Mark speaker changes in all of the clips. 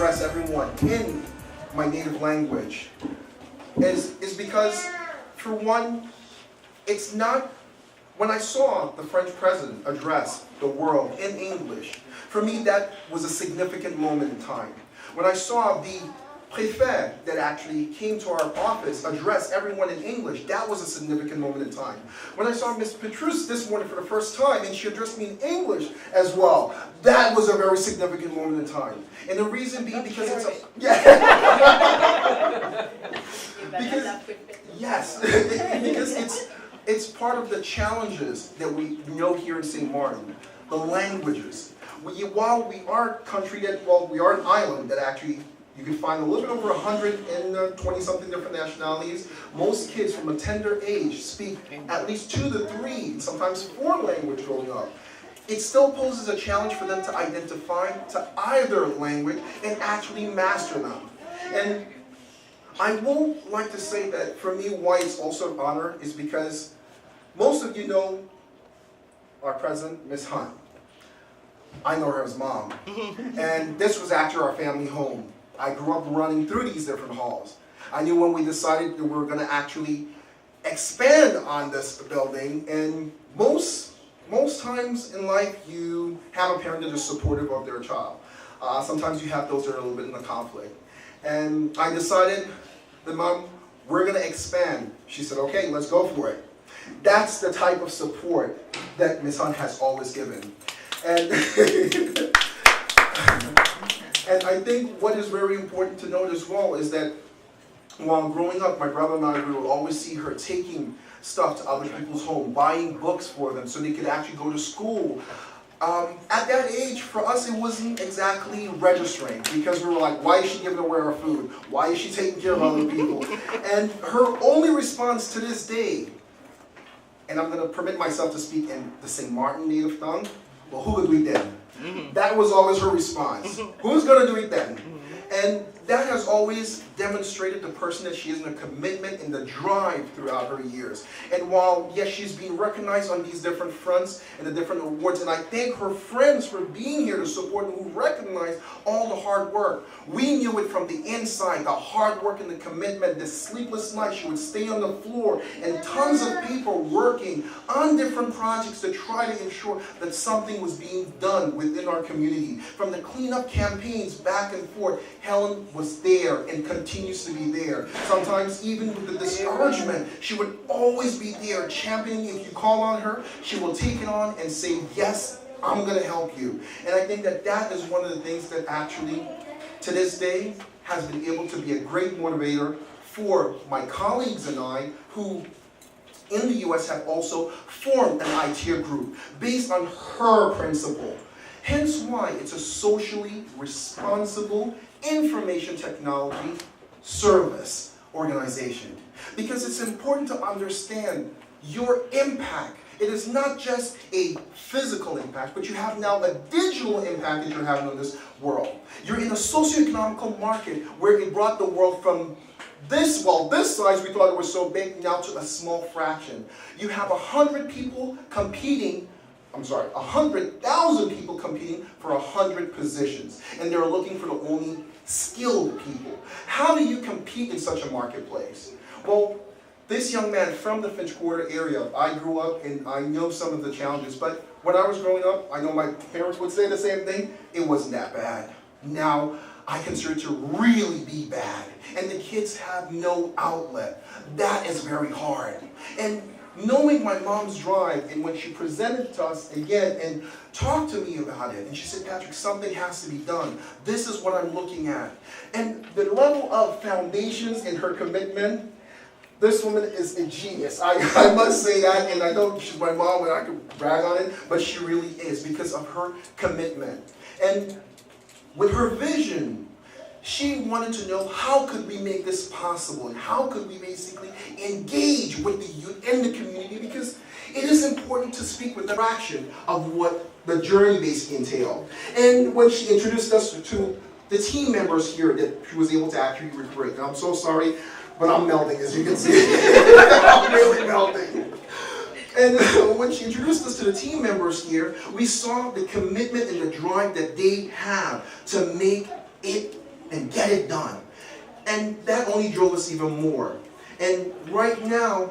Speaker 1: address everyone in my native language is because, for one, it's not, when I saw the French president address the world in English, for me that was a significant moment in time. When I saw the préfet that actually came to our office address everyone in English, that was a significant moment in time. When I saw Ms. Petrus this morning for the first time and she addressed me in English as well, that was a very significant moment in time. And the reason being because it's a, because it's part of the challenges that we know here in St. Martin, the languages. While we are a country that, well, we are an island that actually you can find a little bit over 120-something different nationalities. Most kids from a tender age speak at least 2 to 3, sometimes 4 languages growing up. It still poses a challenge for them to identify to either language and actually master them. And I will like to say that for me, why it's also an honor is because most of you know our president, Ms. Hunt. I know her as mom. And this was actually our family home. I grew up running through these different halls. I knew when we decided that we were going to actually expand on this building, and most times in life you have a parent that is supportive of their child. Sometimes you have those that are a little bit in a conflict. And I decided that, Mom, we're going to expand. She said, okay, let's go for it. That's the type of support that Ms. Hunt has always given. And and I think what is very important to note as well is that while growing up, my brother and I, we would always see her taking stuff to other people's home, buying books for them so they could actually go to school. At that age, for us, it wasn't exactly registering because we were like, why is she giving away our food? Why is she taking care of other people? And her only response to this day, and I'm going to permit myself to speak in the St. Martin native tongue, well, who could we then? That was always her response. Who's going to do it then? And that has always demonstrated the person that she is, in the commitment and the drive throughout her years. And while, yes, she's being recognized on these different fronts and the different awards, and I thank her friends for being here to support and who recognize all the hard work. We knew it from the inside, the hard work and the commitment, the sleepless nights. She would stay on the floor, and tons of people working on different projects to try to ensure that something was being done within our community. From the cleanup campaigns back and forth, Helen was there and continues to be there. Sometimes even with the discouragement, she would always be there championing. If you call on her, she will take it on and say, yes, I'm going to help you. And I think that that is one of the things that actually, to this day, has been able to be a great motivator for my colleagues and I, who in the US have also formed an Itea group based on her principle. Hence why it's a socially responsible information technology service organization. Because it's important to understand your impact. It is not just a physical impact, but you have now a digital impact that you're having on this world. You're in a socioeconomical market where it brought the world from this size, we thought it was so big, now to a small fraction. You have 100,000 people competing for 100 positions. And they're looking for the only skilled people. How do you compete in such a marketplace? Well, this young man from the Finch Quarter area, I grew up and I know some of the challenges, but when I was growing up, I know my parents would say the same thing, it wasn't that bad. Now, I consider it to really be bad. And the kids have no outlet. That is very hard. And knowing my mom's drive, and when she presented it to us again and talked to me about it, and she said, Patrick, something has to be done. This is what I'm looking at. And the level of foundations in her commitment, this woman is a genius. I must say that, and I know she's my mom and I can brag on it, but she really is because of her commitment. And with her vision, she wanted to know how could we make this possible and how could we basically engage with the youth and the community, because it is important to speak with the fraction of what the journey basically entailed. And when she introduced us to the team members here that she was able to actually recruit, and I'm so sorry, but I'm melting, as you can see. I'm really melting. And when she introduced us to the team members here, we saw the commitment and the drive that they have to make it and get it done. And that only drove us even more. And right now,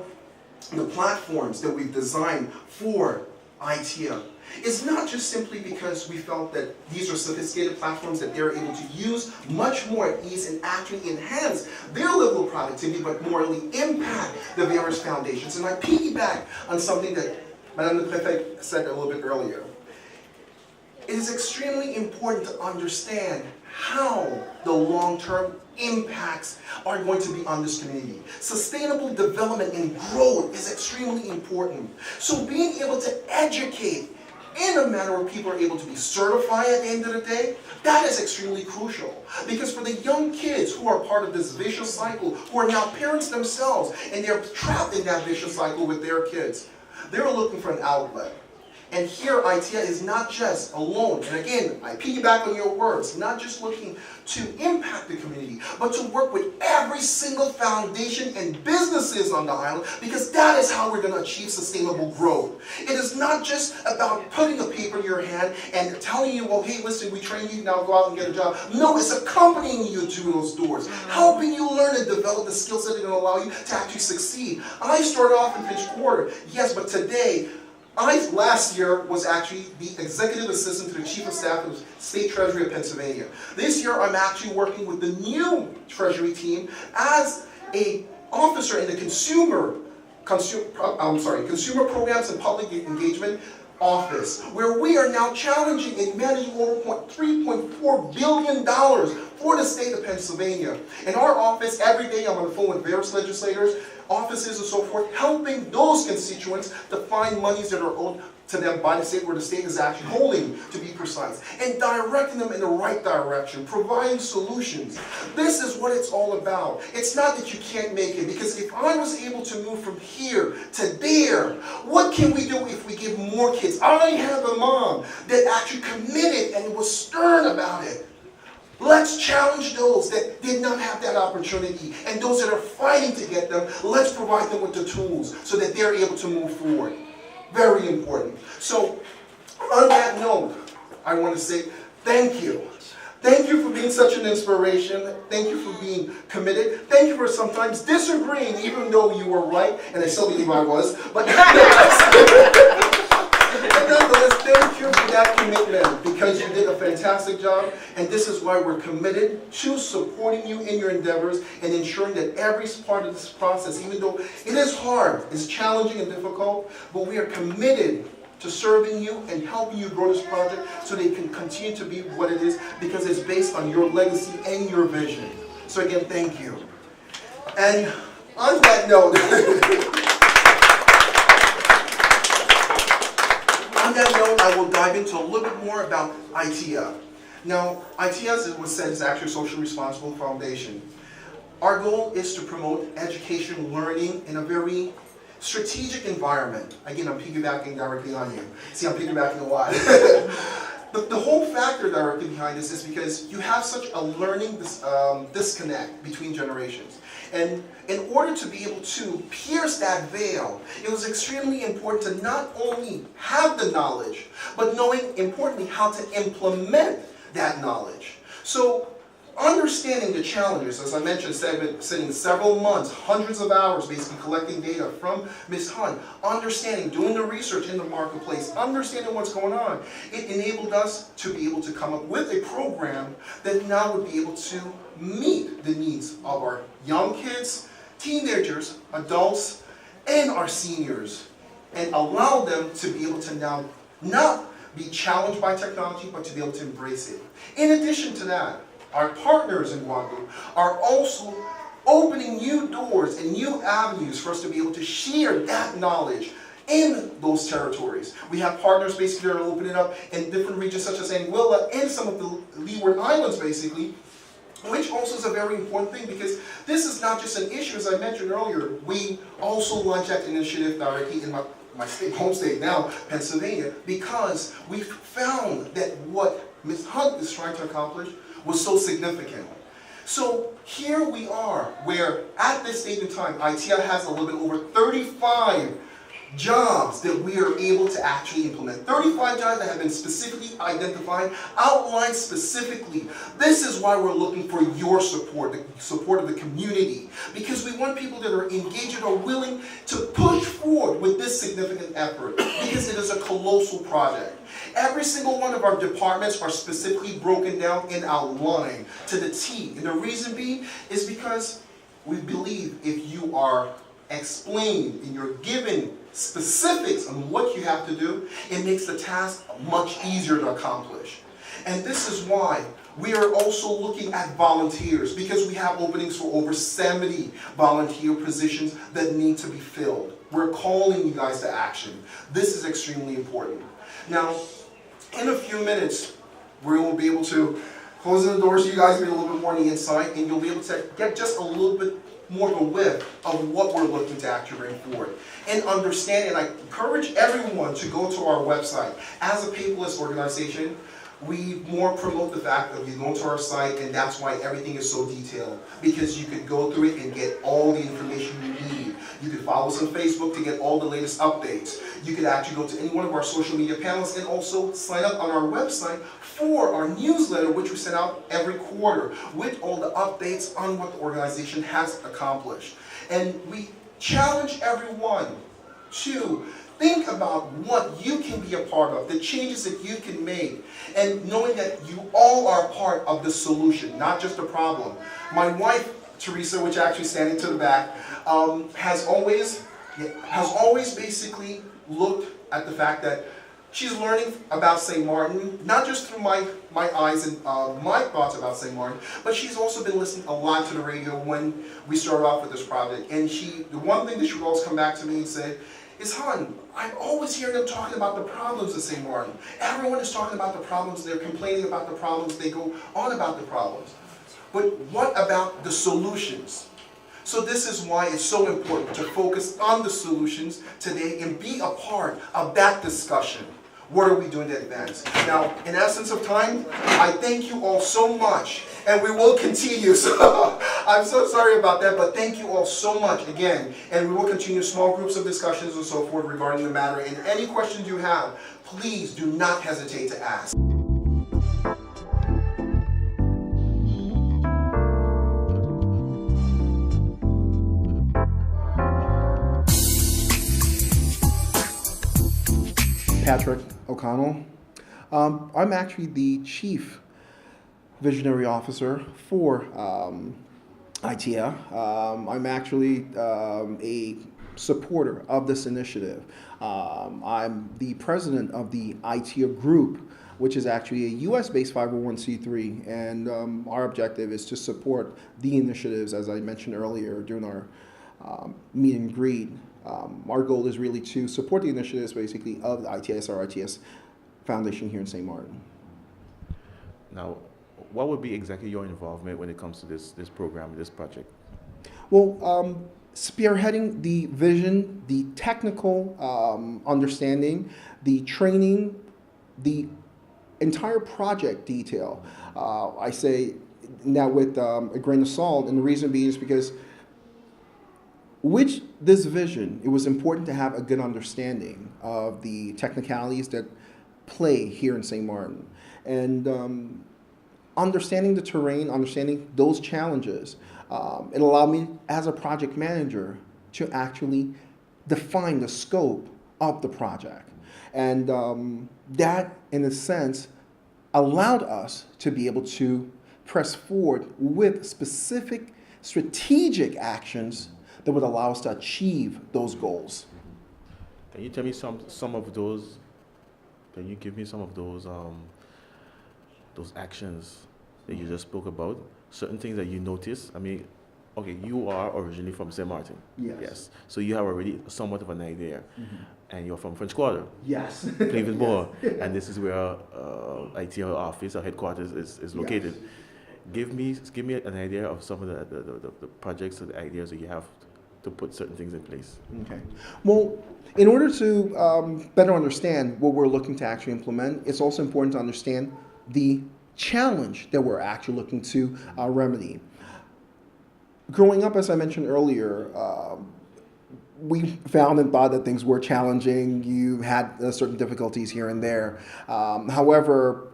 Speaker 1: the platforms that we've designed for Itea is not just simply because we felt that these are sophisticated platforms that they're able to use much more at ease and actually enhance their level of productivity, but morally impact the various foundations. And I piggyback on something that Madame the Prefect said a little bit earlier. It is extremely important to understand how the long-term impacts are going to be on this community. Sustainable development and growth is extremely important. So being able to educate in a manner where people are able to be certified at the end of the day, that is extremely crucial. Because for the young kids who are part of this vicious cycle, who are now parents themselves, and they're trapped in that vicious cycle with their kids, they're looking for an outlet. And here, Itea is not just alone, and again, I piggyback on your words, not just looking to impact the community, but to work with every single foundation and businesses on the island, because that is how we're going to achieve sustainable growth. It is not just about putting a paper in your hand and telling you, well, hey, listen, we train you, now go out and get a job. No, it's accompanying you to those doors, helping you learn and develop the skills that are going to allow you to actually succeed. I started off in Finch Quarter, yes, but today, last year was actually the executive assistant to the chief of staff of the State Treasury of Pennsylvania. This year I'm actually working with the new Treasury team as an officer in the Consumer Programs and Public Engagement Office, where we are now challenging and managing over $3.4 billion for the state of Pennsylvania. In our office, every day I'm on the phone with various legislators, offices and so forth, helping those constituents to find monies that are owed to them by the state, where the state is actually holding, to be precise, and directing them in the right direction, providing solutions. This is what it's all about. It's not that you can't make it, because if I was able to move from here to there, what can we do if we give more kids? I have a mom that actually committed and was stern about it. Let's challenge those that did not have that opportunity, and those that are fighting to get them, let's provide them with the tools so that they're able to move forward. Very important. So, on that note, I want to say thank you. Thank you for being such an inspiration. Thank you for being committed. Thank you for sometimes disagreeing, even though you were right, and I still believe I was. But nonetheless, thank you for that commitment because you did a fantastic job, and this is why we're committed to supporting you in your endeavors and ensuring that every part of this process, even though it is hard, it's challenging and difficult, but we are committed to serving you and helping you grow this project so that it can continue to be what it is because it's based on your legacy and your vision. So again, thank you. And on that note, I will dive into a little bit more about Itea. Now, Itea, as it was said, is actually a socially responsible foundation. Our goal is to promote education, learning in a very strategic environment. Again, I'm piggybacking directly on you. See, I'm piggybacking a lot. The whole factor directly behind this is because you have such a learning disconnect between generations. And in order to be able to pierce that veil, it was extremely important to not only have the knowledge, but knowing, importantly, how to implement that knowledge. So, understanding the challenges, as I mentioned, sitting several months, hundreds of hours basically collecting data from Ms. Hun, understanding, doing the research in the marketplace, understanding what's going on, it enabled us to be able to come up with a program that now would be able to meet the needs of our young kids, teenagers, adults, and our seniors, and allow them to be able to now not be challenged by technology, but to be able to embrace it. In addition to that, our partners in Guadeloupe are also opening new doors and new avenues for us to be able to share that knowledge in those territories. We have partners basically that are opening up in different regions such as Anguilla and some of the Leeward Islands basically, which also is a very important thing because this is not just an issue, as I mentioned earlier. We also launched that initiative directly in my state, home state now, Pennsylvania, because we found that what Ms. Hunt is trying to accomplish was so significant. So here we are, where at this stage in time, Itea has a little bit over 35 jobs that we are able to actually implement. 35 jobs that have been specifically identified, outlined specifically. This is why we're looking for your support, the support of the community, because we want people that are engaged and are willing to push forward with this significant effort, because it is a colossal project. Every single one of our departments are specifically broken down and outlined to the T. And the reason being is because we believe if you are explained and you're given specifics on what you have to do, it makes the task much easier to accomplish. And this is why we are also looking at volunteers, because we have openings for over 70 volunteer positions that need to be filled. We're calling you guys to action. This is extremely important. Now, in a few minutes, we will be able to close the doors so you guys get a little bit more on the inside, and you'll be able to get just a little bit more of a whiff of what we're looking to actually bring forward. And understand, and I encourage everyone to go to our website. As a paperless organization, we more promote the fact that you go to our site, and that's why everything is so detailed. Because you could go through it and get all the information you need. You could follow us on Facebook to get all the latest updates. You could actually go to any one of our social media panels and also sign up on our website for our newsletter, which we send out every quarter with all the updates on what the organization has accomplished. And we challenge everyone to think about what you can be a part of, the changes that you can make, and knowing that you all are part of the solution, not just the problem. My wife, Teresa, which actually standing to the back, has always basically looked at the fact that she's learning about St. Martin, not just through my eyes and my thoughts about St. Martin, but she's also been listening a lot to the radio when we started off with this project. And the one thing that she would always come back to me and say is, "Hon, I always hear them talking about the problems of St. Martin. Everyone is talking about the problems, they're complaining about the problems, they go on about the problems. But what about the solutions?" So this is why it's so important to focus on the solutions today and be a part of that discussion. What are we doing to advance? Now, in essence of time, I thank you all so much, and we will continue. So I'm so sorry about that, but thank you all so much again, and we will continue small groups of discussions and so forth regarding the matter. And any questions you have, please do not hesitate to ask. Patrick O'Connell. I'm actually the chief visionary officer for Itea. I'm actually a supporter of this initiative. I'm the president of the Itea Group, which is actually a US-based 501c3, and our objective is to support the initiatives, as I mentioned earlier during our meet and greet. Our goal is really to support the initiatives, basically, of the Itea S.R.I.T.S. Foundation here in St. Martin.
Speaker 2: Now, what would be exactly your involvement when it comes to this program, this project?
Speaker 1: Well, spearheading the vision, the technical understanding, the training, the entire project detail. I say that with a grain of salt, and the reason being is because with this vision, it was important to have a good understanding of the technicalities that play here in St. Martin. And understanding the terrain, understanding those challenges, it allowed me as a project manager to actually define the scope of the project. And that, in a sense, allowed us to be able to press forward with specific strategic actions that would allow us to achieve those goals.
Speaker 2: Can you tell me some of those? Can you give me some of those actions that you just spoke about? Certain things that you noticed. I mean, okay, you are originally from St. Martin.
Speaker 1: Yes.
Speaker 2: So you have already somewhat of an idea, and you're from French Quarter.
Speaker 1: Yes.
Speaker 2: Cleveland Moore, and this is where Itea office or headquarters is located.
Speaker 1: Yes.
Speaker 2: Give me an idea of some of the projects or the ideas that you have to put certain things in place.
Speaker 1: Okay. Well, in order to better understand what we're looking to actually implement, it's also important to understand the challenge that we're actually looking to remedy. Growing up, as I mentioned earlier, we found and thought that things were challenging. You had certain difficulties here and there. However,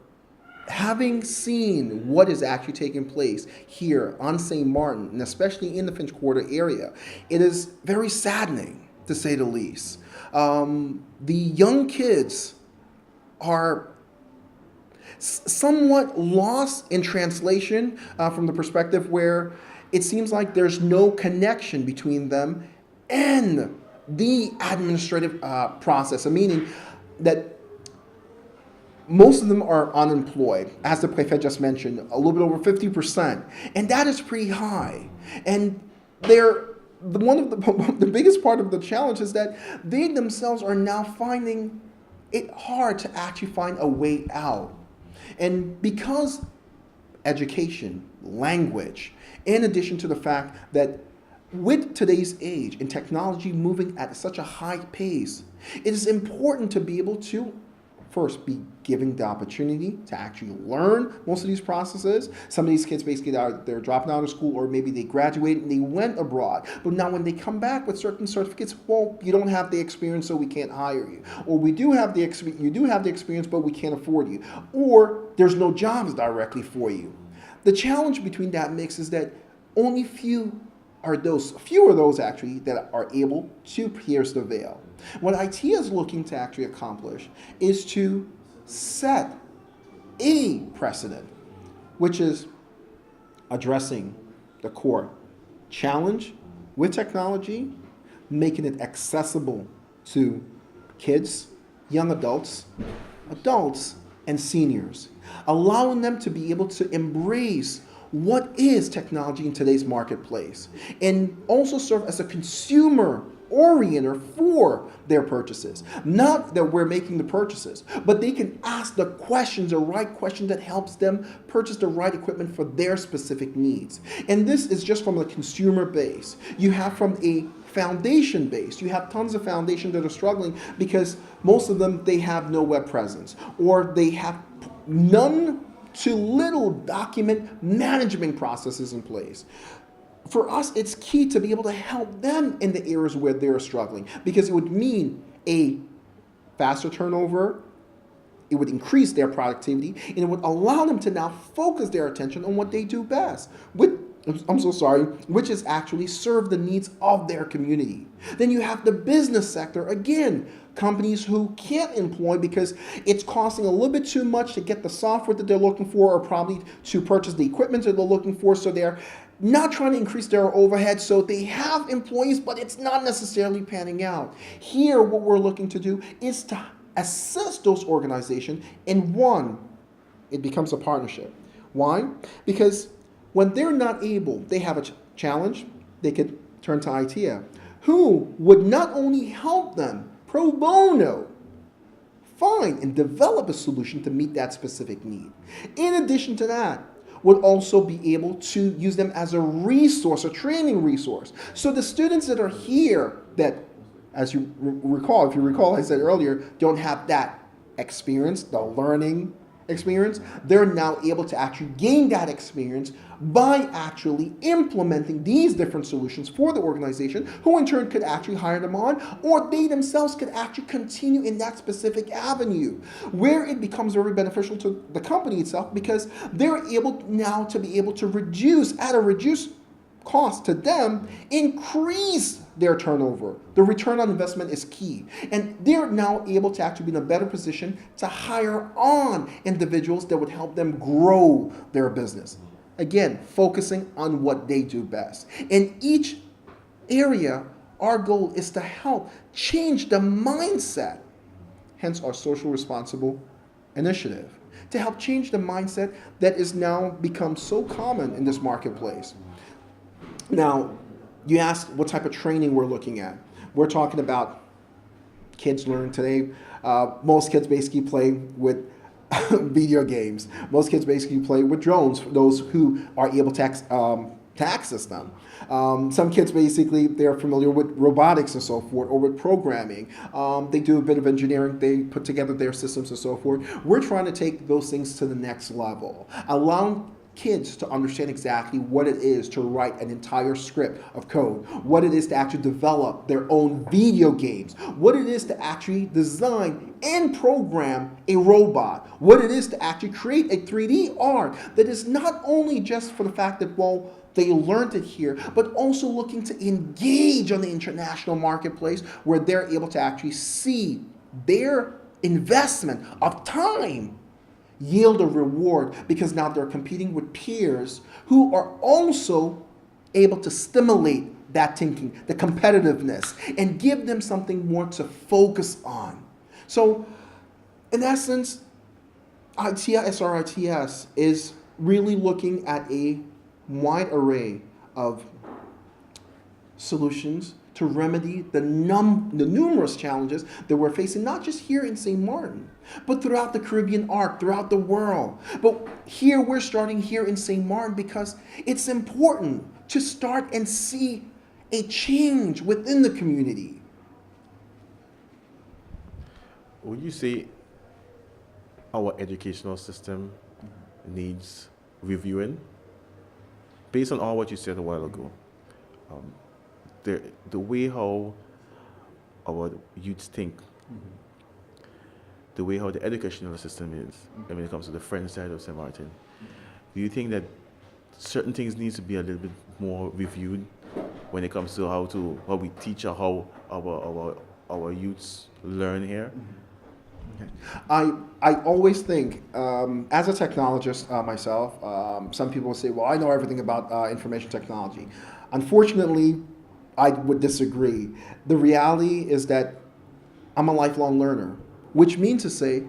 Speaker 1: having seen what is actually taking place here on St. Martin, and especially in the Finch Quarter area, it is very saddening, to say the least. The young kids are somewhat lost in translation from the perspective where it seems like there's no connection between them and the administrative process, meaning that most of them are unemployed, as the prefet just mentioned, a little bit over 50%, and that is pretty high. And one of the biggest part of the challenge is that they themselves are now finding it hard to actually find a way out. And because education, language, in addition to the fact that with today's age and technology moving at such a high pace, it is important to be able to first be given the opportunity to actually learn most of these processes. Some of these kids basically they're dropping out of school, or maybe they graduated and they went abroad. But now when they come back with certain certificates, well, you don't have the experience, so we can't hire you. Or we do have the experience, you do have the experience, but we can't afford you. Or there's no jobs directly for you. The challenge between that mix is that only few are those actually that are able to pierce the veil. What Itea is looking to actually accomplish is to set a precedent, which is addressing the core challenge with technology, making it accessible to kids, young adults, and seniors, allowing them to be able to embrace what is technology in today's marketplace, and also serve as a consumer orienter for their purchases. Not that we're making the purchases, but they can ask the questions, the right question that helps them purchase the right equipment for their specific needs. And this is just from the consumer base. You have from a foundation base, you have tons of foundations that are struggling because most of them, they have no web presence, or they have none to little document management processes in place. For us, it's key to be able to help them in the areas where they're struggling, because it would mean a faster turnover, it would increase their productivity, and it would allow them to now focus their attention on what they do best. With
Speaker 3: I'm so sorry, which is actually serve the needs of their community. Then you have the business sector, again, companies who can't employ because it's costing a little bit too much to get the software that they're looking for or probably to purchase the equipment that they're looking for, so they're not trying to increase their overhead, so they have employees, but it's not necessarily panning out. Here, what we're looking to do is to assist those organizations in one, it becomes a partnership. Why? Because when they're not able, they have a challenge, they could turn to Itea, who would not only help them pro bono find and develop a solution to meet that specific need. In addition to that, would also be able to use them as a resource, a training resource. So the students that are here that, as you recall, if you recall, I said earlier, don't have that experience, the learning experience, they're now able to actually gain that experience by actually implementing these different solutions for the organization, who in turn could actually hire them on, or they themselves could actually continue in that specific avenue, where it becomes very beneficial to the company itself because they're able now to be able to reduce, at a reduced cost to them, increase their turnover. The return on investment is key. And they're now able to actually be in a better position to hire on individuals that would help them grow their business. Again, focusing on what they do best. In each area, our goal is to help change the mindset, hence our social responsible initiative, to help change the mindset that is now become so common in this marketplace. Now, you asked what type of training we're looking at. We're talking about kids learn today. Most kids basically play with video games. Most kids basically play with drones, for those who are able to access them. Some kids basically, they're familiar with robotics and so forth, or with programming. They do a bit of engineering, they put together their systems and so forth. We're trying to take those things to the next level, allowing kids to understand exactly what it is to write an entire script of code, what it is to actually develop their own video games, what it is to actually design and program a robot, what it is to actually create a 3D art that is not only just for the fact that, well, they learned it here, but also looking to engage on the international marketplace where they're able to actually see their investment of time yield a reward, because now they're competing with peers who are also able to stimulate that thinking, the competitiveness, and give them something more to focus on. So, in essence, Itea S.R.I.T.S is really looking at a wide array of solutions to remedy the numerous challenges that we're facing, not just here in St. Martin, but throughout the Caribbean arc, throughout the world. But here, we're starting here in St. Martin because it's important to start and see a change within the community.
Speaker 2: Would you say our educational system needs reviewing? Based on all what you said a while ago, the way how our youths think, the way how the educational system is, and when it comes to the French side of St. Martin, do you think that certain things needs to be a little bit more reviewed when it comes to how we teach or how our youths learn here?
Speaker 3: I always think, as a technologist myself, some people say, well, I know everything about information technology. Unfortunately, I would disagree. The reality is that I'm a lifelong learner, which means to say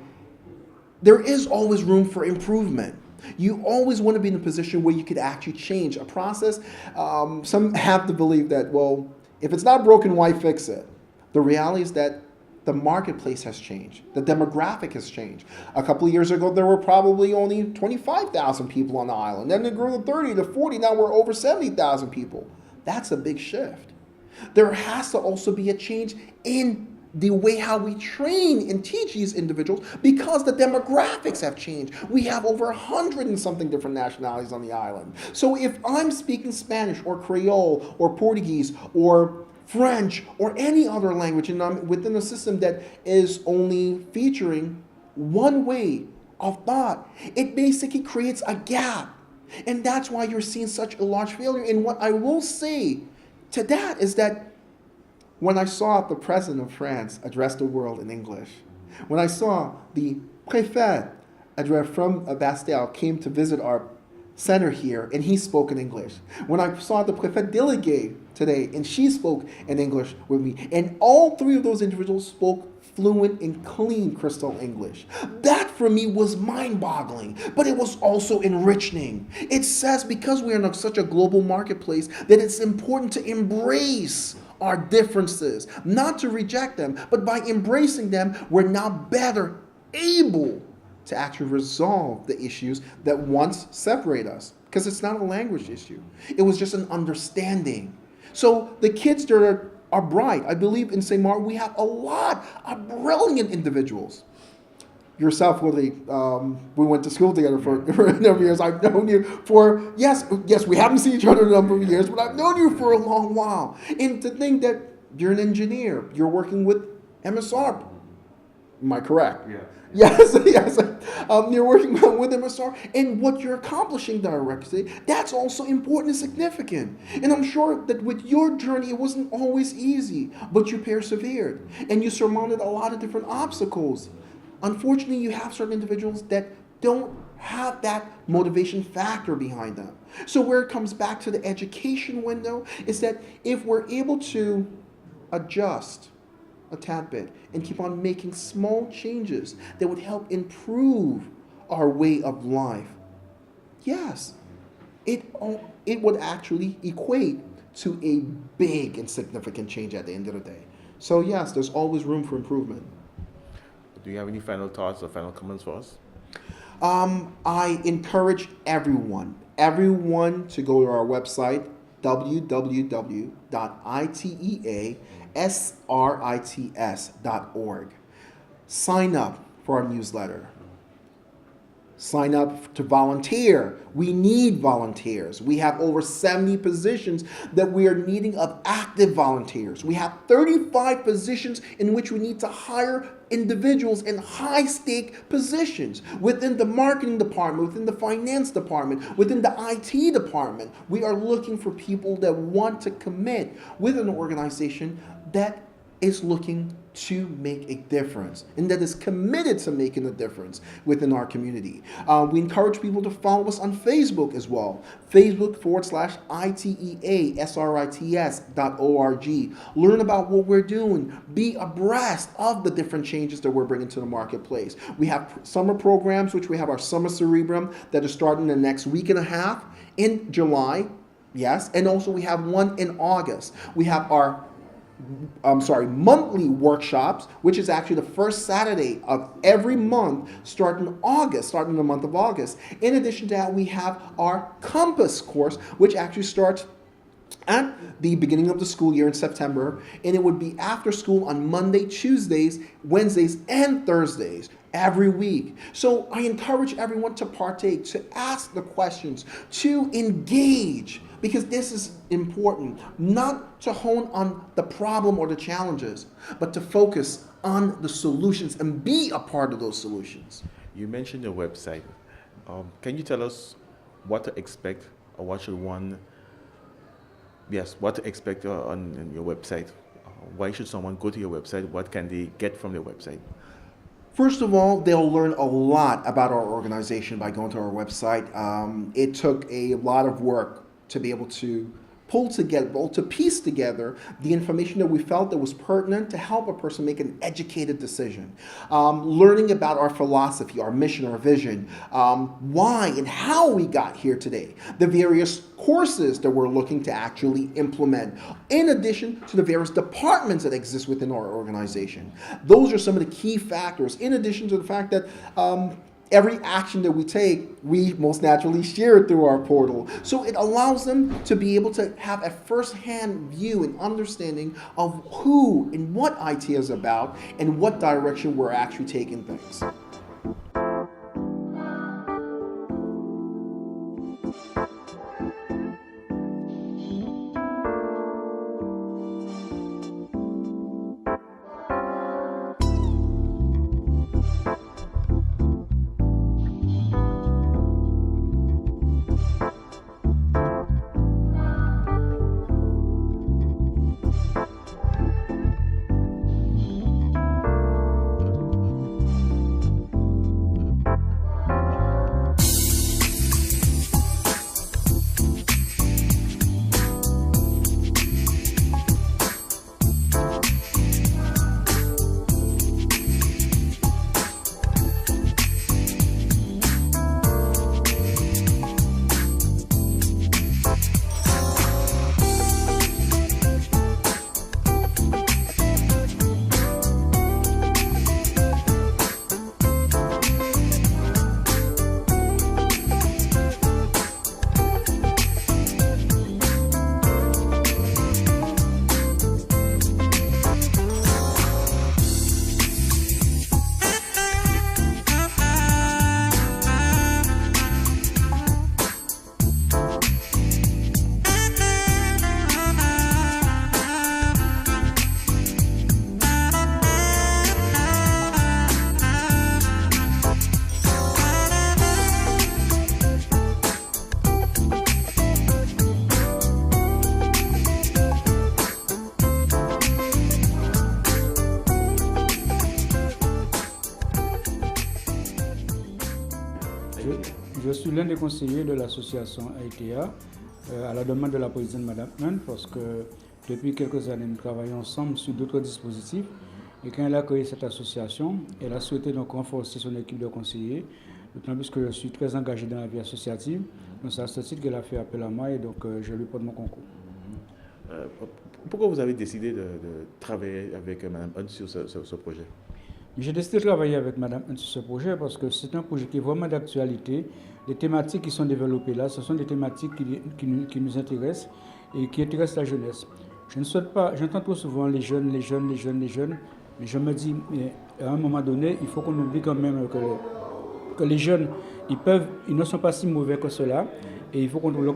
Speaker 3: there is always room for improvement. You always want to be in a position where you could actually change a process. Some have to believe that, well, if it's not broken, why fix it? The reality is that the marketplace has changed. The demographic has changed. A couple of years ago, there were probably only 25,000 people on the island. Then it grew to 30 to 40. Now we're over 70,000 people. That's a big shift. There has to also be a change in the way how we train and teach these individuals, because the demographics have changed. We have over 100 and something different nationalities on the island. So if I'm speaking Spanish or Creole or Portuguese or French or any other language, and I'm within a system that is only featuring one way of thought, it basically creates a gap And that's why you're seeing such a large failure. And what I will say to that is that when I saw the president of France address the world in English, when I saw the préfet address from Bastille came to visit our center here and he spoke in English, when I saw the préfet délégué today and she spoke in English with me, and all three of those individuals spoke fluent and clean crystal English. That for me was mind-boggling, but it was also enriching. It says because we are in such a global marketplace that it's important to embrace our differences, not to reject them, but by embracing them, we're now better able to actually resolve the issues that once separate us. Because it's not a language issue. It was just an understanding. So the kids that are bright, I believe in St. Martin, we have a lot of brilliant individuals. Yourself, Willie, we went to school together for a number of years. I've known you for, yes, we haven't seen each other in a number of years, but I've known you for a long while. And to think that you're an engineer, you're working with MSR. Am I correct?
Speaker 4: Yeah.
Speaker 3: Yes, yes. You're working with MSR, and what you're accomplishing directly, that's also important and significant. And I'm sure that with your journey, it wasn't always easy, but you persevered, and you surmounted a lot of different obstacles. Unfortunately, you have certain individuals that don't have that motivation factor behind them. So where it comes back to the education window is that if we're able to adjust a tad bit and keep on making small changes that would help improve our way of life, yes, it would actually equate to a big and significant change at the end of the day. So yes, there's always room for improvement.
Speaker 2: Do you have any final thoughts or final comments for us?
Speaker 3: I encourage everyone to go to our website, www.iteasrits.org. Sign up for our newsletter. Sign up to volunteer. We need volunteers. We have over 70 positions that we are needing of active volunteers. We have 35 positions in which we need to hire individuals in high-stake positions within the marketing department, within the finance department, within the IT department. We are looking for people that want to commit with an organization that is looking to make a difference and that is committed to making a difference within our community. We encourage people to follow us on Facebook as well. Facebook.com/ITEA S.R.I.T.S.org. Learn about what we're doing. Be abreast of the different changes that we're bringing to the marketplace. We have summer programs, which we have our Summer Cerebrum that is starting the next week and a half in July. Yes, and also we have one in August. We have our monthly workshops, which is actually the first Saturday of every month starting the month of August. In addition to that, we have our Compass course, which actually starts at the beginning of the school year in September, and it would be after school on Monday, Tuesdays, Wednesdays, and Thursdays every week. So I encourage everyone to partake, to ask the questions, to engage, because this is important, not to hone on the problem or the challenges, but to focus on the solutions and be a part of those solutions.
Speaker 2: You mentioned your website. Can you tell us what to expect, or what to expect on your website? Why should someone go to your website? What can they get from your website?
Speaker 3: First of all, they'll learn a lot about our organization by going to our website. It took a lot of work to be able to piece together the information that we felt that was pertinent to help a person make an educated decision. Learning about our philosophy, our mission, our vision, why and how we got here today, the various courses that we're looking to actually implement, in addition to the various departments that exist within our organization. Those are some of the key factors, in addition to the fact that every action that we take, we most naturally share it through our portal. So it allows them to be able to have a first-hand view and understanding of who and what IT is about and what direction we're actually taking things.
Speaker 4: Je suis l'un des conseillers de l'association Itea à la demande de la présidente Madame Hunt parce que depuis quelques années, nous travaillons ensemble sur d'autres dispositifs. Et quand elle a créé cette association, elle a souhaité donc renforcer son équipe de conseillers, d'autant plus que je suis très engagé dans la vie associative. Donc c'est à ce titre qu'elle a fait appel à moi et donc je lui porte mon concours.
Speaker 2: Pourquoi vous avez décidé de travailler avec Mme Hunt sur ce projet?
Speaker 4: J'ai décidé de travailler avec Mme Hunt sur ce projet parce que c'est un projet qui est vraiment d'actualité. Les thématiques qui sont développées là, ce sont des thématiques qui nous intéressent et qui intéressent la jeunesse. Je ne souhaite pas, j'entends trop souvent les jeunes, mais je me dis, à un moment donné, il faut qu'on oublie quand même que les jeunes, ils ne sont pas si mauvais que cela, et il faut qu'on trouve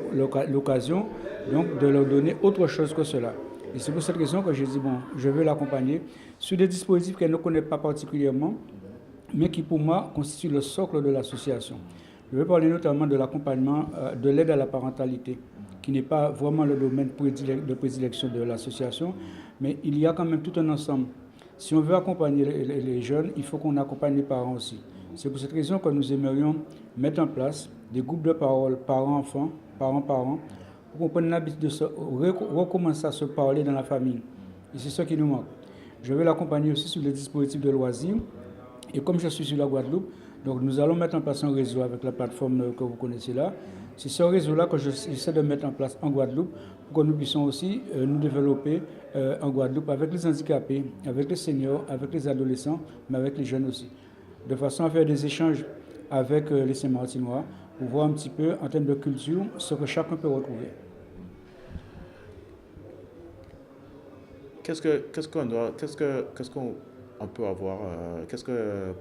Speaker 4: l'occasion donc de leur donner autre chose que cela. Et c'est pour cette raison que j'ai dit, bon, je veux l'accompagner sur des dispositifs qu'elle ne connaît pas particulièrement, mais qui pour moi constituent le socle de l'association. Je veux parler notamment de l'accompagnement, de l'aide à la parentalité, qui n'est pas vraiment le domaine de prédilection de l'association, mais il y a quand même tout un ensemble. Si on veut accompagner les jeunes, il faut qu'on accompagne les parents aussi. C'est pour cette raison que nous aimerions mettre en place des groupes de parole parents-enfants, parents-parents, pour qu'on prenne l'habitude de recommencer à se parler dans la famille. Et c'est ce qui nous manque. Je vais l'accompagner aussi sur les dispositifs de loisirs. Et comme je suis sur la Guadeloupe, donc nous allons mettre en place un réseau avec la plateforme que vous connaissez là. C'est ce réseau-là que j'essaie de mettre en place en Guadeloupe pour que nous puissions aussi nous développer en Guadeloupe avec les handicapés, avec les seniors, avec les adolescents, mais avec les jeunes aussi. De façon à faire des échanges avec les Saint-Martinois pour voir un petit peu en termes de culture ce que chacun peut retrouver.
Speaker 2: Qu'est-ce qu'on peut avoir, qu'est-ce que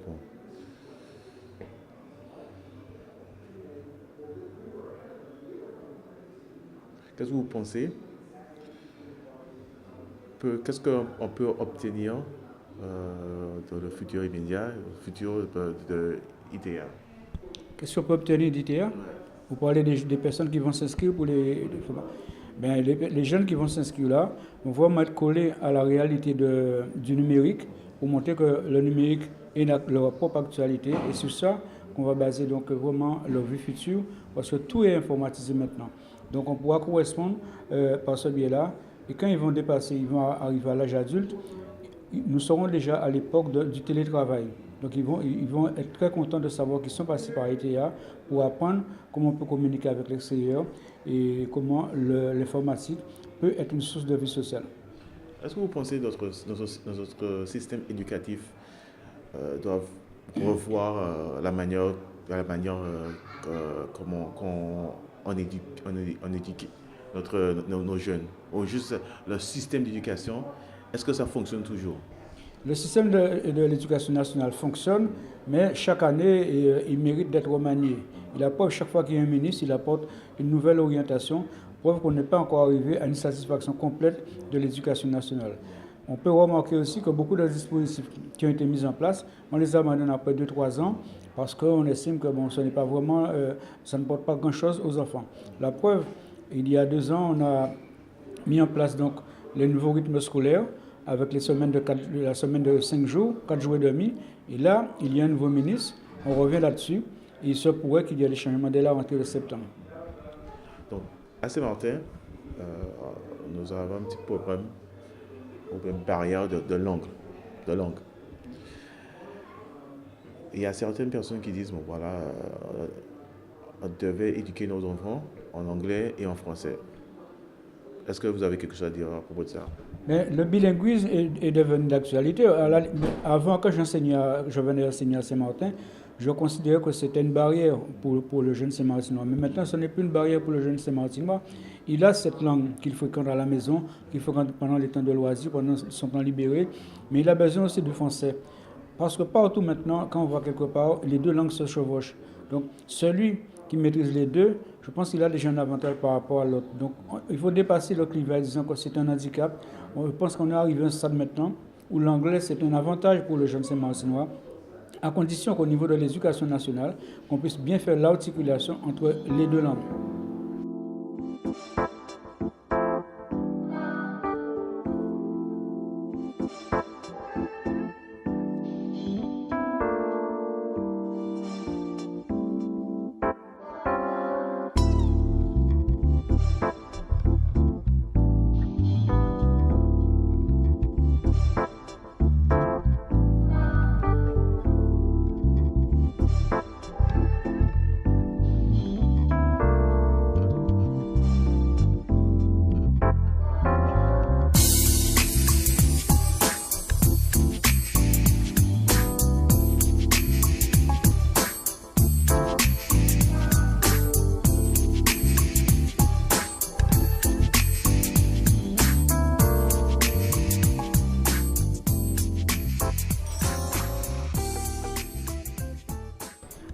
Speaker 2: vous pensez, qu'est-ce qu'on peut obtenir dans le futur immédiat, le futur de Itea?
Speaker 4: Qu'est-ce qu'on peut obtenir d'Itea? Vous parlez des personnes qui vont s'inscrire pour les jeunes qui vont s'inscrire là vont vraiment être collés à la réalité du numérique pour montrer que le numérique est leur propre actualité et c'est sur ça qu'on va baser donc vraiment leur vie future parce que tout est informatisé maintenant. Donc on pourra correspondre par ce biais-là et quand ils vont arriver à l'âge adulte, nous serons déjà à l'époque du télétravail. Donc ils vont être très contents de savoir qu'ils sont passés par Itea pour apprendre comment on peut communiquer avec l'extérieur et comment l'informatique peut être une source de vie sociale.
Speaker 2: Est-ce que vous pensez que notre système éducatif doit revoir la manière comment on éduque nos jeunes, ou juste le système d'éducation? Est-ce que ça fonctionne toujours?
Speaker 4: Le système de l'éducation nationale fonctionne, mais chaque année, il mérite d'être remanié. Il apporte, chaque fois qu'il y a un ministre, il apporte une nouvelle orientation, preuve qu'on n'est pas encore arrivé à une satisfaction complète de l'éducation nationale. On peut remarquer aussi que beaucoup de dispositifs qui ont été mis en place, on les abandonne après 2-3 ans parce qu'on estime que ce n'est pas vraiment, ça ne porte pas grand-chose aux enfants. La preuve, il y a 2 ans, on a mis en place donc les nouveaux rythmes scolaires avec la semaine de 5 jours, 4 jours et demi. Et là, il y a un nouveau ministre, on revient là-dessus. Il se pourrait qu'il y ait des changements dès la rentrée de septembre.
Speaker 2: Donc, à Saint-Martin, nous avons un petit problème, une barrière de langue. Il y a certaines personnes qui disent, bon voilà, on devait éduquer nos enfants en anglais et en français. Est-ce que vous avez quelque chose à dire à propos de ça?
Speaker 4: Mais le bilinguisme est devenu d'actualité. Avant que je venais enseigner à Saint-Martin, je considérais que c'était une barrière pour le jeune Saint-Martinois. Mais maintenant, ce n'est plus une barrière pour le jeune Saint-Martinois. Il a cette langue qu'il fréquente à la maison, qu'il fréquente pendant les temps de loisirs, pendant son temps libéré. Mais il a besoin aussi du français. Parce que partout maintenant, quand on va quelque part, les deux langues se chevauchent. Donc, celui qui maîtrise les deux, je pense qu'il a déjà un avantage par rapport à l'autre. Donc, il faut dépasser le clivage disant que c'est un handicap. Je pense qu'on est arrivé à un stade maintenant où l'anglais, c'est un avantage pour le jeune Saint-Martinois, à condition qu'au niveau de l'éducation nationale, qu'on puisse bien faire l'articulation entre les deux langues.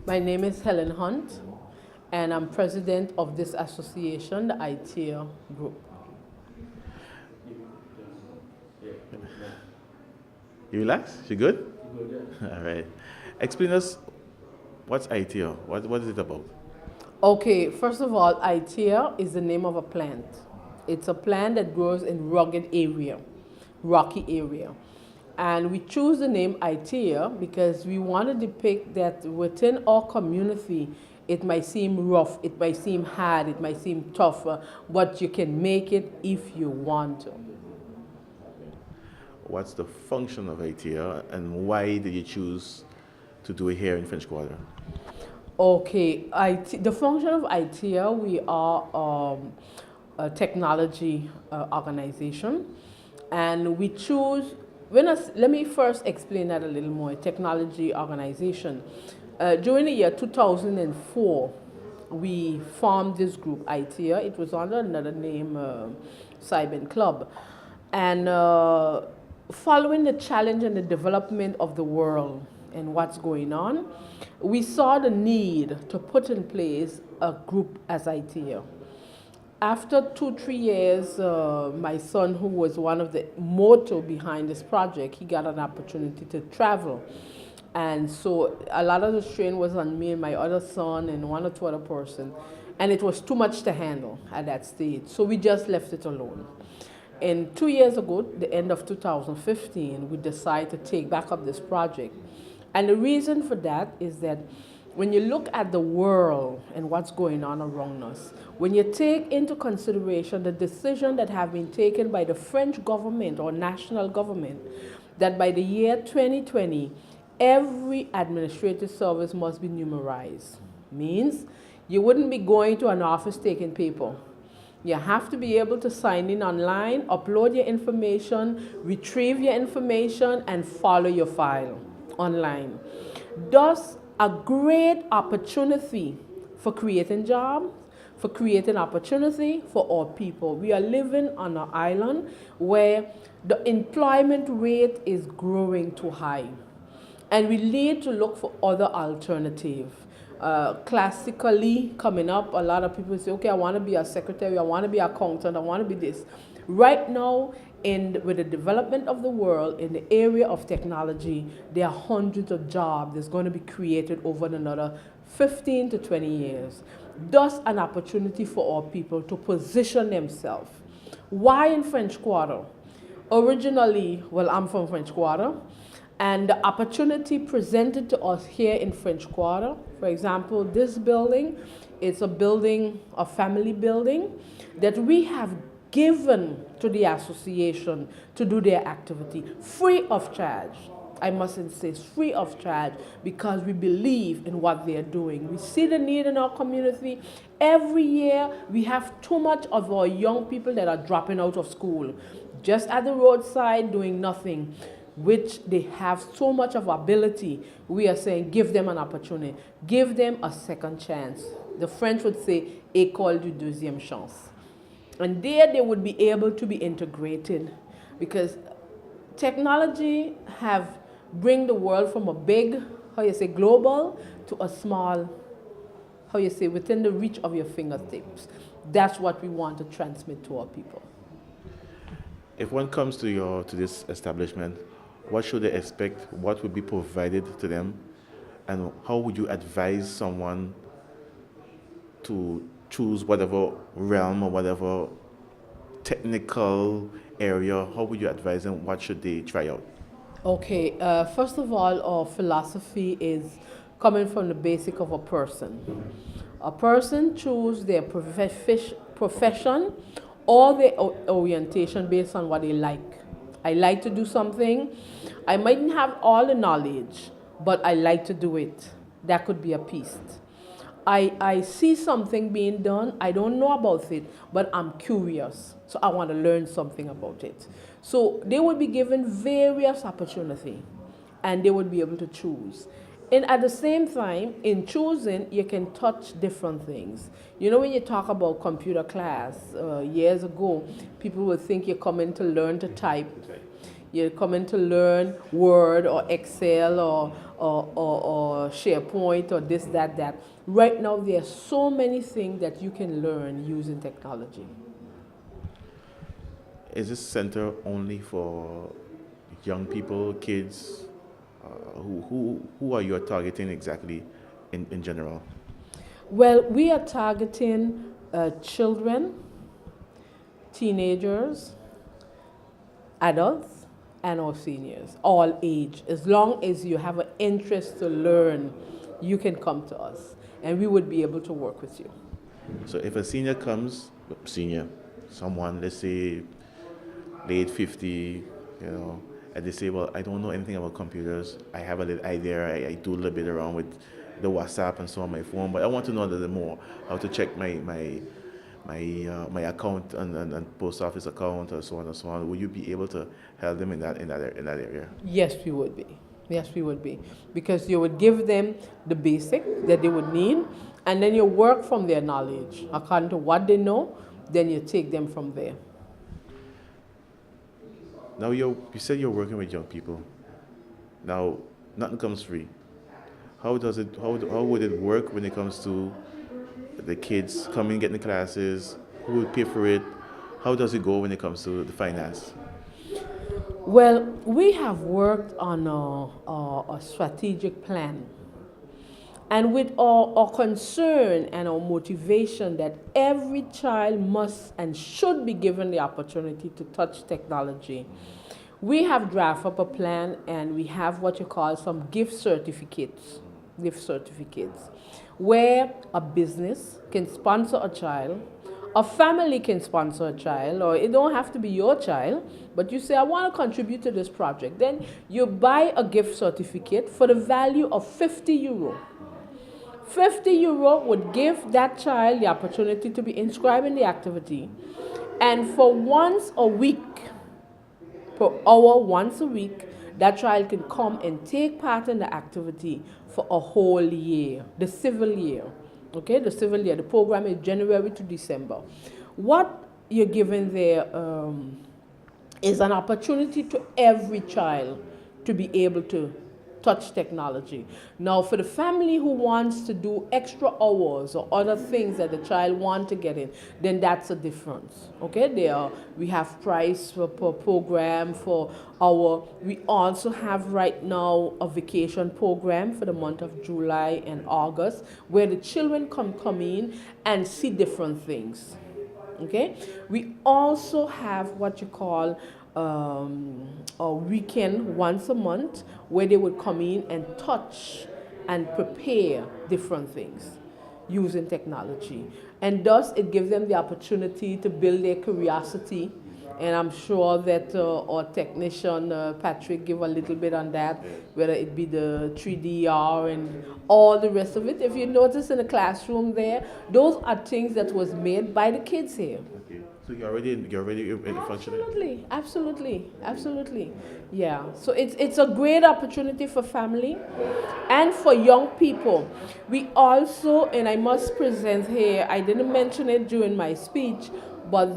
Speaker 5: My name is Helen Hunt, and I'm president of this association, the Itea Group.
Speaker 2: You relax? You good? All right. Explain us what's Itea? What is it about?
Speaker 5: Okay, first of all, Itea is the name of a plant. It's a plant that grows in rugged area, rocky area. And we choose the name Itea because we want to depict that within our community, it might seem rough, it might seem hard, it might seem tough, but you can make it if you want to.
Speaker 2: What's the function of Itea and why did you choose to do it here in French Quarter?
Speaker 5: Okay, the function of Itea, we are a technology organization, and we choose. Let me first explain that a little more. Technology organization. During the year 2004, we formed this group, Itea. It was under another name, Cyber Club, and following the challenge and the development of the world and what's going on, we saw the need to put in place a group as Itea. After 2-3 years, my son, who was one of the motor behind this project, he got an opportunity to travel. And so a lot of the strain was on me and my other son and 1 or 2 other person. And it was too much to handle at that stage. So we just left it alone. And 2 years ago, the end of 2015, we decided to take back up this project. And the reason for that is that when you look at the world and what's going on around us, when you take into consideration the decision that have been taken by the French government or national government, that by the year 2020, every administrative service must be numerized. Means you wouldn't be going to an office taking paper. You have to be able to sign in online, upload your information, retrieve your information, and follow your file online. Thus, a great opportunity for creating jobs, for creating opportunity for our people. We are living on an island where the employment rate is growing too high. And we need to look for other alternatives. Classically coming up, a lot of people say, okay, I want to be a secretary, I want to be an accountant, I want to be this. Right now, with the development of the world in the area of technology, there are hundreds of jobs that's going to be created over another 15 to 20 years. Thus, an opportunity for our people to position themselves. Why in French Quarter? Originally, well, I'm from French Quarter, and the opportunity presented to us here in French Quarter, for example, this building, it's a building, a family building, that we have given to the association to do their activity free of charge. I must insist, free of charge, because we believe in what they're doing. We see the need in our community. Every year, we have too much of our young people that are dropping out of school, just at the roadside doing nothing, which they have so much of ability. We are saying, give them an opportunity. Give them a second chance. The French would say, école du deuxième chance. And there they would be able to be integrated, because technology have bring the world from a big, global, to a small, within the reach of your fingertips. That's what we want to transmit to our people.
Speaker 2: If one comes to this establishment, what should they expect? What would be provided to them? And how would you advise someone to choose whatever realm or whatever technical area? How would you advise them? What should they try out?
Speaker 5: Okay, first of all, our philosophy is coming from the basic of a person. A person choose their profession or their orientation based on what they like. I like to do something. I mightn't have all the knowledge, but I like to do it. That could be a piece. I see something being done, I don't know about it, but I'm curious, so I want to learn something about it. So they would be given various opportunities, and they would be able to choose. And at the same time, in choosing, you can touch different things. You know, when you talk about computer class, years ago, people would think you're coming to learn to type. You're coming to learn Word or Excel or SharePoint or this, that. Right now, there are so many things that you can learn using technology.
Speaker 2: Is this center only for young people, kids? Who are you targeting exactly in general?
Speaker 5: Well, we are targeting children, teenagers, adults, and our seniors, all age. As long as you have an interest to learn, you can come to us, and we would be able to work with you.
Speaker 2: So if a senior comes, someone, let's say late 50, and they say, well, I don't know anything about computers. I have a little idea. I do a little bit around with the WhatsApp and so on my phone, but I want to know a little more how to check my account and post office account and so on and so on. Will you be able to help them in that area?
Speaker 5: Yes, we would be. Yes, we would be. Because you would give them the basic that they would need, and then you work from their knowledge. According to what they know, then you take them from there.
Speaker 2: Now you said you're working with young people. Now nothing comes free. How would it work when it comes to the kids coming, getting the classes? Who would pay for it? How does it go when it comes to the finance?
Speaker 5: Well, we have worked on a strategic plan. And with our concern and our motivation that every child must and should be given the opportunity to touch technology, we have drafted up a plan, and we have what you call some gift certificates, where a business can sponsor a child, a family can sponsor a child, or it don't have to be your child, but you say, I want to contribute to this project. Then you buy a gift certificate for the value of 50 euro. 50 euro would give that child the opportunity to be inscribed in the activity. And for once a week, per hour, once a week, that child can come and take part in the activity for a whole year, the civil year. Okay, the civil year, the program is January to December. What you're given there is an opportunity to every child to be able to touch technology. Now, for the family who wants to do extra hours or other things that the child wants to get in, then that's a difference. Okay, we have price per program for our. We also have right now a vacation program for the month of July and August, where the children come in and see different things. Okay, we also have what you call a weekend once a month, where they would come in and touch and prepare different things using technology. And thus it gives them the opportunity to build their curiosity. And I'm sure that our technician, Patrick, give a little bit on that, whether it be the 3DR and all the rest of it. If you notice in the classroom there, those are things that was made by the kids here.
Speaker 2: Okay. So you're already in functioning?
Speaker 5: Absolutely. Yeah. So it's a great opportunity for family and for young people. We also, and I must present here, I didn't mention it during my speech, but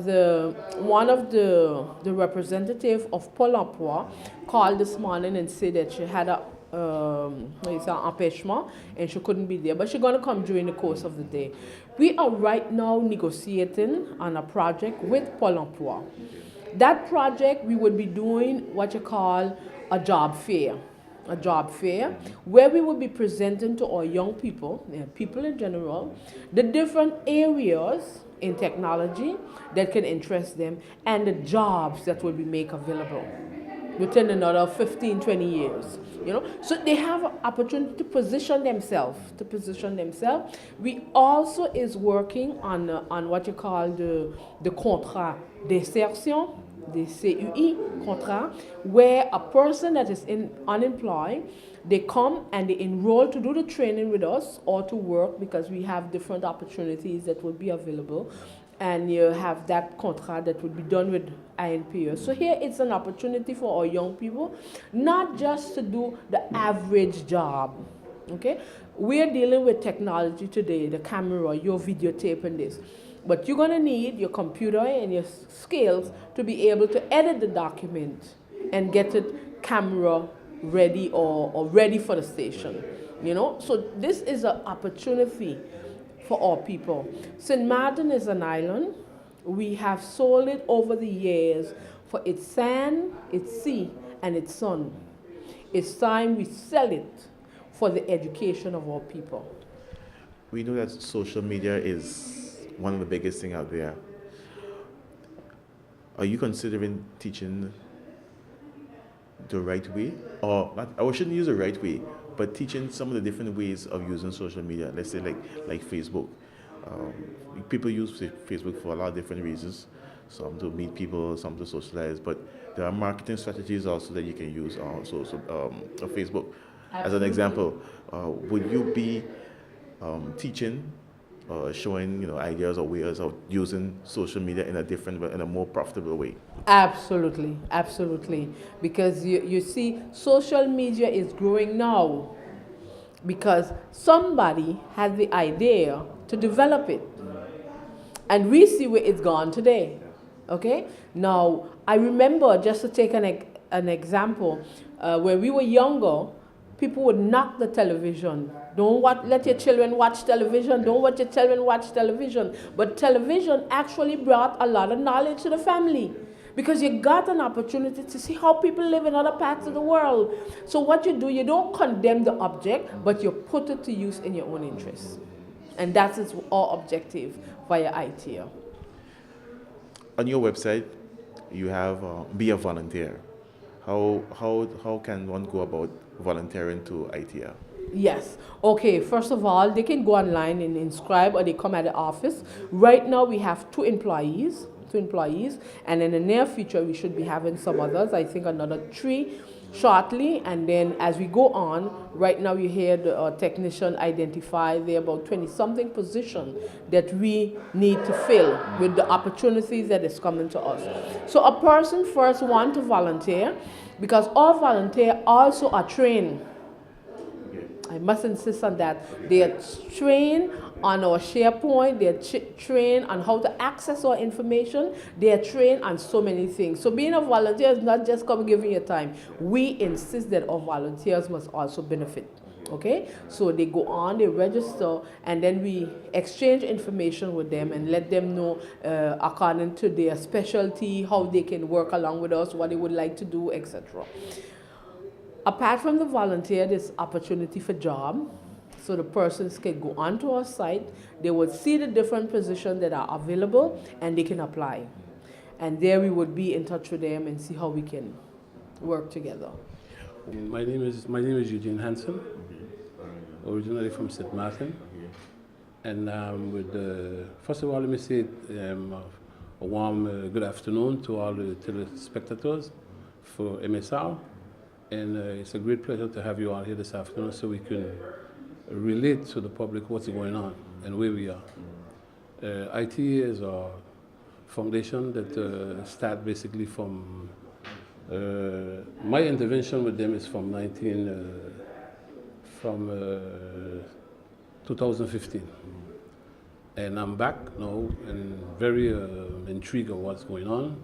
Speaker 5: one of the representative of Pôle Emploi called this morning and said that she had a empêchement and she couldn't be there, but she's going to come during the course of the day. We are right now negotiating on a project with Pôle Emploi. That project, we would be doing what you call a job fair, where we would be presenting to our young people, people in general, the different areas in technology that can interest them and the jobs that will be made available within another 15, 20 years. So they have an opportunity to position themselves. We also is working on what you call the contrat d'insertion, the CUI contrat, where a person that is unemployed, they come and they enroll to do the training with us or to work, because we have different opportunities that will be available. And you have that contract that would be done with INPS. So here it's an opportunity for our young people, not just to do the average job. Okay, we're dealing with technology today, the camera, your videotaping this. But you're going to need your computer and your skills to be able to edit the document and get it camera ready or ready for the station. You know, so this is an opportunity for our people. St. Martin is an island. We have sold it over the years for its sand, its sea, and its sun. It's time we sell it for the education of our people.
Speaker 2: We know that social media is one of the biggest things out there. Are you considering teaching the right way? Or I shouldn't use the right way, but teaching some of the different ways of using social media. Let's say like Facebook. People use Facebook for a lot of different reasons. Some to meet people, some to socialize, but there are marketing strategies also that you can use on Facebook. As an example, would you be teaching, showing ideas or ways of using social media in a more profitable way?
Speaker 5: Absolutely, absolutely. Because you see, social media is growing now because somebody had the idea to develop it. And we see where it's gone today. Okay? Now, I remember, just to take an example, when we were younger, people would knock the television. Let your children watch television. Don't let your children watch television. But television actually brought a lot of knowledge to the family because you got an opportunity to see how people live in other parts of the world. So what you do, you don't condemn the object, but you put it to use in your own interests. And that is our objective via Itea.
Speaker 2: On your website, you have be a volunteer. How can one go about volunteering to Itea?
Speaker 5: Yes. Okay, first of all, they can go online and inscribe, or they come at the office. Right now we have two employees, and in the near future we should be having some others, I think another 3 shortly, and then as we go on, right now you hear the technician identify there are about 20-something positions that we need to fill with the opportunities that is coming to us. So a person first want to volunteer, because all volunteers also are trained. I must insist on that. They are trained on our SharePoint, they are trained on how to access our information, they are trained on so many things. So being a volunteer is not just come giving your time. We insist that our volunteers must also benefit. Okay? So they go on, they register, and then we exchange information with them and let them know according to their specialty, how they can work along with us, what they would like to do, etc. Apart from the volunteer, there's opportunity for job. So the persons can go onto our site, they would see the different positions that are available, and they can apply. And there we would be in touch with them and see how we can work together.
Speaker 6: My name is Eugene Hansen, originally from St. Martin. And first of all, let me say a warm good afternoon to all the telespectators for MSR. And it's a great pleasure to have you all here this afternoon so we can relate to the public what's going on and where we are. Itea is a foundation that started basically from, my intervention with them is from 2015. And I'm back now and very intrigued of what's going on.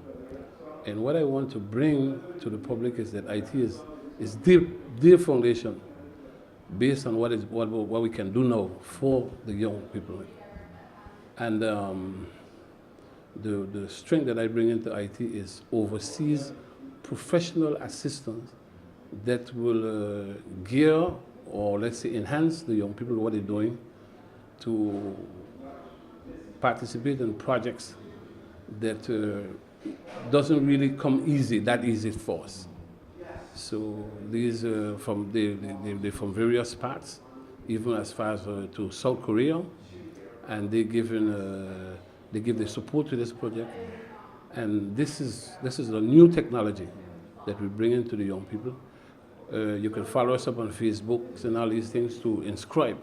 Speaker 6: And what I want to bring to the public is that Itea is their foundation based on what we can do now for the young people. And the strength that I bring into Itea is overseas professional assistance that will gear or let's say enhance the young people what they're doing to participate in projects that doesn't really come that easy for us. So these they're from various parts, even as far as to South Korea, and they give the support to this project. And this is a new technology that we bring into the young people. You can follow us up on Facebook and all these things to inscribe,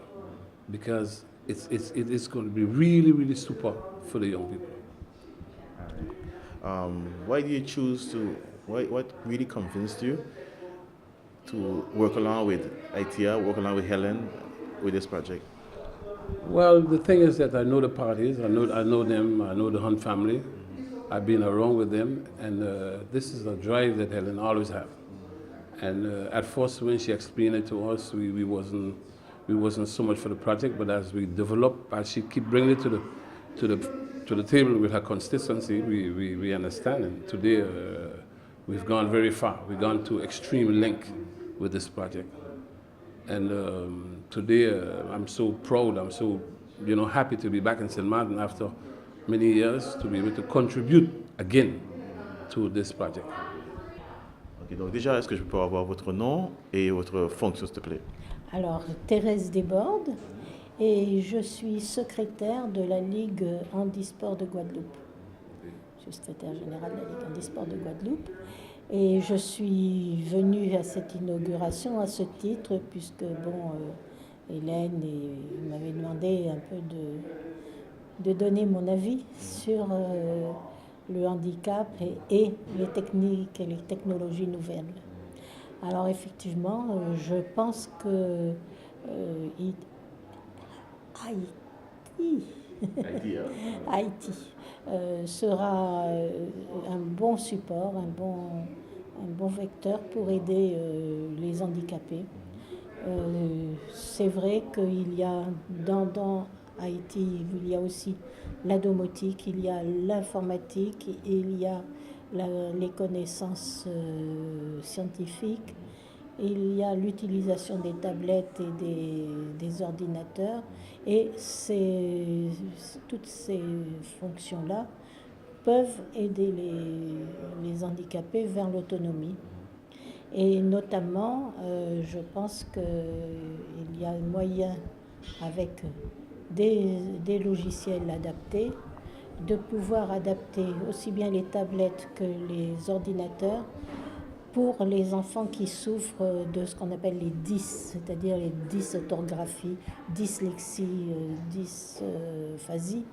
Speaker 6: because it's going to be really, really super for the young people.
Speaker 2: Why do you choose to? What really convinced you to work along with Itea, work along with Helen with this project?
Speaker 6: Well, the thing is that I know the parties, I know them, I know the Hunt family, I've been around with them, and this is a drive that Helen always have. And at first, when she explained it to us, we wasn't so much for the project, but as we develop, as she keep bringing it to the table with her consistency, we understand. And today, we've gone very far. We've gone to extreme length with this project. And today, I'm so proud. I'm so happy to be back in St. Martin after many years to be able to contribute again to this project.
Speaker 2: Ok, donc déjà, est-ce que je peux avoir votre nom et votre fonction, s'il te plaît?
Speaker 7: Alors, Thérèse Desbordes, et je suis secrétaire de la Ligue Handisport de Guadeloupe. Je suis secrétaire générale de la Ligue Handisport de Guadeloupe. Et je suis venue à cette inauguration à ce titre, puisque, Hélène m'avait demandé un peu de donner mon avis sur le handicap et les techniques et les technologies nouvelles. Alors effectivement, je pense que Haïti sera un bon support, un bon vecteur pour aider les handicapés. C'est vrai qu'il y a dans Haïti, il y a aussi la domotique, il y a l'informatique, il y a les connaissances scientifiques, il y a l'utilisation des tablettes et des ordinateurs, et toutes ces fonctions-là peuvent aider les handicapés vers l'autonomie. Et notamment, je pense qu'il y a moyen, avec des logiciels adaptés, de pouvoir adapter aussi bien les tablettes que les ordinateurs pour les enfants qui souffrent de ce qu'on appelle les dys, c'est-à-dire les dysorthographies, dyslexie, dysphasie,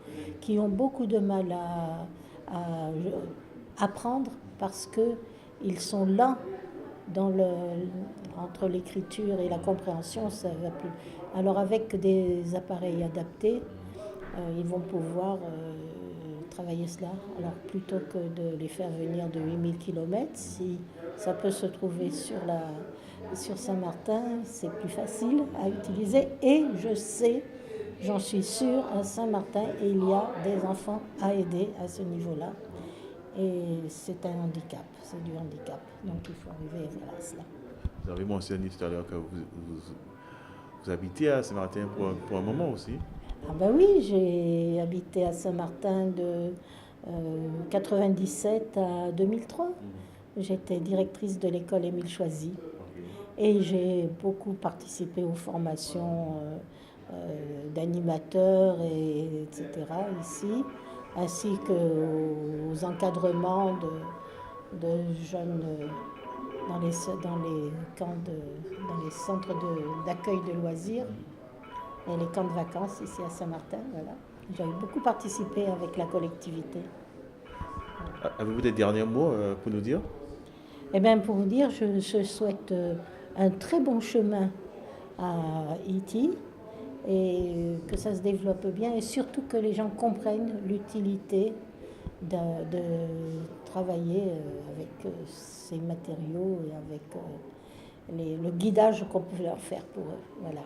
Speaker 7: qui ont beaucoup de mal à apprendre parce qu'ils sont lents entre l'écriture et la compréhension, ça va plus. Alors avec des appareils adaptés, ils vont pouvoir travailler cela. Alors plutôt que de les faire venir de 8000 km, si ça peut se trouver sur Saint-Martin, c'est plus facile à utiliser. Et je sais, j'en suis sûre, à Saint-Martin, il y a des enfants à aider à ce niveau-là. Et c'est un handicap, c'est du handicap. Donc il faut arriver à cela.
Speaker 2: Vous avez mentionné tout à l'heure que vous habitez à Saint-Martin pour un moment aussi.
Speaker 7: Ah ben oui, j'ai habité à Saint-Martin de 1997 à 2003. J'étais directrice de l'école Émile Choisy. Et j'ai beaucoup participé aux formations d'animateurs, etc. ici, ainsi qu'aux encadrements de jeunes dans les centres d'accueil de loisirs et les camps de vacances ici à Saint-Martin. Voilà. J'ai beaucoup participé avec la collectivité.
Speaker 2: Avez-vous des derniers mots pour nous dire?
Speaker 7: Eh bien, pour vous dire, je souhaite un très bon chemin à Haïti et que ça se développe bien et surtout que les gens comprennent l'utilité de travailler avec ces matériaux et avec le guidage qu'on peut leur faire pour eux. Voilà.